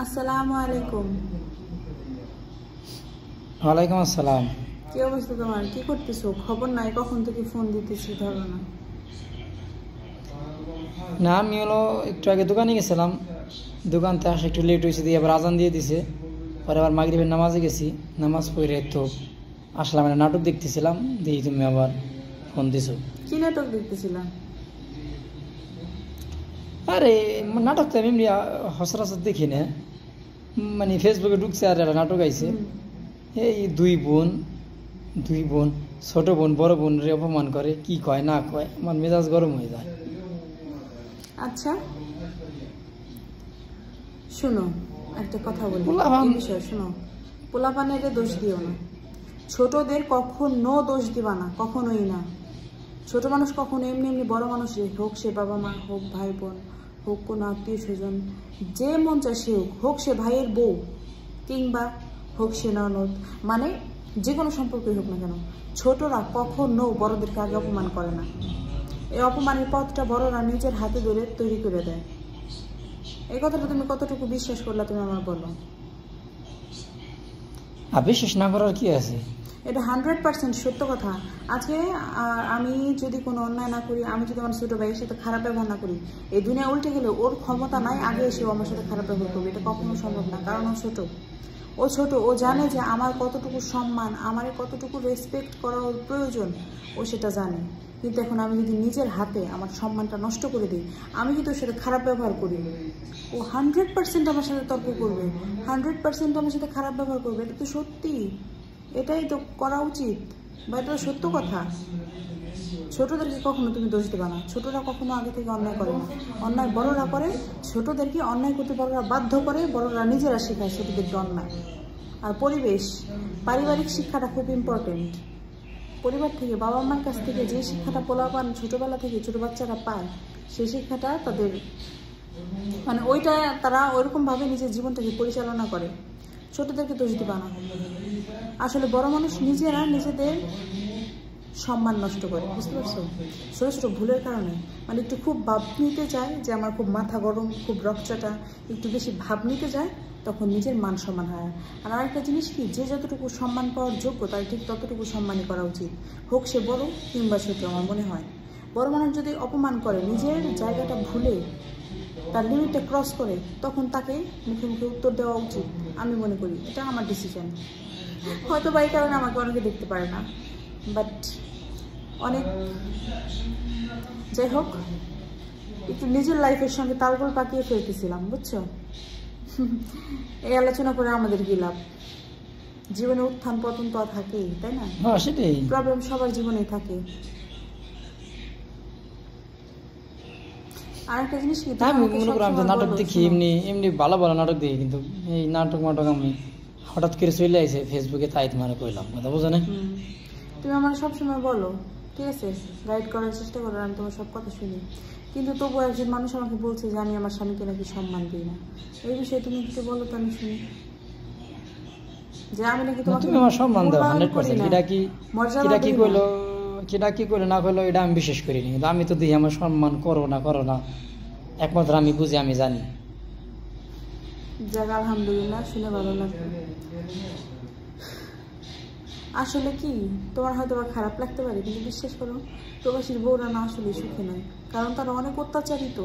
আসসালামু আলাইকুম। ওয়ালাইকুম আসসালাম। কি অবস্থা তোমার? কি করতেছো? খবর নাই, কখন থেকে ফোন দিতেছি, ধরো না। না, আমি হলো একটু আগে দোকানে গেছিলাম, দোকানতে আসে একটু লেট হয়েছে, দিয়ে আবার আজান দিয়ে দিছে, পরে আবার মাগরিবের নামাজে গেছি, নামাজ পড়ে তো আসলাম, নাটক দেখতেছিলাম, দিয়ে তুমি আবার ফোন দিছো। কি নাটক দেখতেছিলাম? আরে নাটক তো আমি এমনি সচরাচর দেখি না, মানে ফেসবুকে ঢুকছে আর একটা নাটক আইছে, এই দুই বোন ছোট বোন বড় বোন রে অপমান করে, কি কয় না কয়, আমার মেজাজ গরম হয়ে যায়। আচ্ছা শোনো, একটা কথা বলি, পোলাপান। এই বিষয়ে শোনো, পোলাপানের দোষ দিও না, ছোটদের কখনো দোষ দিবা না, কখনোই না। ছোট মানুষ কখনো এমনি এমনি বড় মানুষ হোক, সে বাবা মা হোক, ভাই বোন হোক, কোনো আত্মীয় স্বজন, যে মন চায় সে হোক সে ভাইয়ের বউ কিংবা হোক সে ননদ, মানে যে কোনো সম্পর্কই হোক না কেন, ছোটরা কখনো বড়দেরকে আগে অপমান করে না। এই অপমানের পথটা বড়রা নিজের হাতে ধরে তৈরি করে দেয়। এই কথাটা তুমি কতটুকু বিশ্বাস করলা, তুমি আমার বলো। আর বিশ্বাস না করার কি আছে? এটা 100% সত্য কথা। আজকে আমি যদি কোনো অন্যায় না করি, আমি যদি আমার ছোটো ভাইয়ের সাথে খারাপ ব্যবহার না করি, এই দুনিয়া উল্টে গেলে ওর ক্ষমতা নাই আগে এসে আমার সাথে খারাপ ব্যবহার করবে, এটা কখনো সম্ভব না। কারণ ও ছোট, ও জানে যে আমার কতটুকু সম্মান, আমার কতটুকু রেসপেক্ট করা ওর প্রয়োজন, ও সেটা জানে। কিন্তু এখন আমি যদি নিজের হাতে আমার সম্মানটা নষ্ট করে দিই, আমি যদি ওর সাথে খারাপ ব্যবহার করি, ও 100% আমার সাথে তর্ক করবে, 100% আমার সাথে খারাপ ব্যবহার করবে। এটা তো সত্যি, এটাই তো করা উচিত, বা এটা সত্য কথা। ছোটদেরকে কখনো তুমি দোষ দেবা না, ছোটরা কখনো আগে থেকে অন্যায় করে না, অন্যায় বড়রা করে। ছোটদেরকে অন্যায় করতে বড়রা বাধ্য করে, বড়রা নিজেরা শেখায় ছোটদেরকে অন্যায়। আর পরিবেশ, পারিবারিক শিক্ষাটা খুব ইম্পর্টেন্ট। পরিবার থেকে, বাবা মার কাছ থেকে যে শিক্ষাটা পোলাপান ছোটবেলা থেকে ছোট বাচ্চারা পায়, সেই শিক্ষাটা তাদের মানে ওইটা তারা ওইরকমভাবে নিজের জীবনটাকে পরিচালনা করে। ছোটদেরকে দোষ দিবা না। আসলে বড় মানুষ নিজেরা নিজেদের সম্মান নষ্ট করে, বুঝতে পারছো? ছোটো ছোটো ভুলের কারণে, মানে একটু খুব ভাব নিতে যায় যে আমার খুব মাথা গরম, খুব রক্তচাটা, একটু বেশি ভাব নিতে যায়, তখন নিজের মান সম্মান হয়। আর আরেকটা জিনিস কি, যে যতটুকু সম্মান পাওয়ার যোগ্য তার ঠিক ততটুকু সম্মানই করা উচিত, হোক সে বড় কিংবা ছোট। আমার মনে হয় বড় মানুষ যদি অপমান করে, নিজের জায়গাটা ভুলে তার লিমিটটা ক্রস করে, তখন তাকে মুখে মুখে উত্তর দেওয়া উচিত, আমি মনে করি। এটা আমার ডিসিশন। হয়তো বা এই কারণে আমাকে অনেকে দেখতে পারে না, বাট অনেক, যাই হোক, একটু নিজের লাইফের সঙ্গে তালগোল পাকিয়ে ফেলতেছিলাম, বুঝছো? এই আলোচনা করে আমাদের কি লাভ? জীবনে উত্থান পতন তো থাকেই, তাই না? সেটাই, প্রবলেম সবার জীবনেই থাকে। আরেকটা জিনিস কি, আমি মনে করি আমি তো নাটক দেখি, এমনি এমনি ভালো ভালো নাটক দেখি, কিন্তু এই নাটক আমি হঠাৎ করে চলে আসে ফেসবুকে, তাই তোমার কইলাম, কথা বোঝো না? তুমি আমার সবসময় বলো, ঠিক আছে, গাইড করার চেষ্টা করো, আমি তোমার সব কথা শুনি, কিন্তু তবুও একজন মানুষ আমাকে বলছে যে আমি আমার স্বামীকে নাকি সম্মান দিই না। এই বিষয়ে তুমি কিছু বলো তো, আমি শুনি। যে আমি নাকি তুমি আমার সম্মান দাও 100%, সেটা কি কইলো না কইলো এটা আমি বিশেষ করিনি, কিন্তু আমি তো দেখি আমার সম্মান করো না, একমাত্র আমি বুঝি, আমি জানি। যাক, আলহামদুলিল্লাহ, শুনে ভালো লাগবে। আসলে কি, তোমার হয়তো বা খারাপ লাগতে পারে, কিন্তু বিশ্বাস করো, প্রবাসীর বউরা না আসলে সুখে নয়, কারণ তারা অনেক অত্যাচারিত।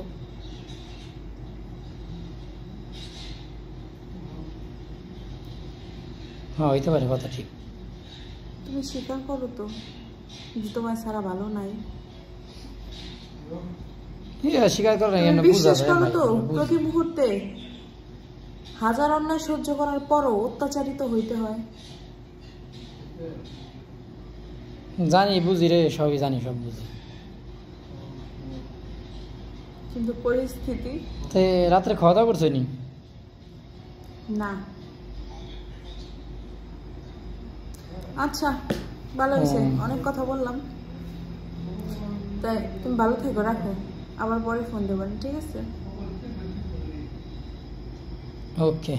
হ্যাঁ, হইতে পারে, কথা ঠিক। তুমি স্বীকার করো তো যে তোমার ছাড়া ভালো নাই। স্বীকার করে বিশ্বাস করো তো, প্রতি মুহূর্তে হাজার অন্যায় সহ্য করার পরও অত্যাচারিত হইতে হয়। জানি, বুঝি রে, সবই জানি, সব বুঝি, কিন্তু পরিস্থিতি। রাত্রে খাওয়া দাওয়া করছো নি? না। আচ্ছা, ভালো হয়েছে, অনেক কথা বললাম, তাই তুমি ভালো থেকো, রাখো, আবার পরে ফোন দেবেন, ঠিক আছে? ওকে।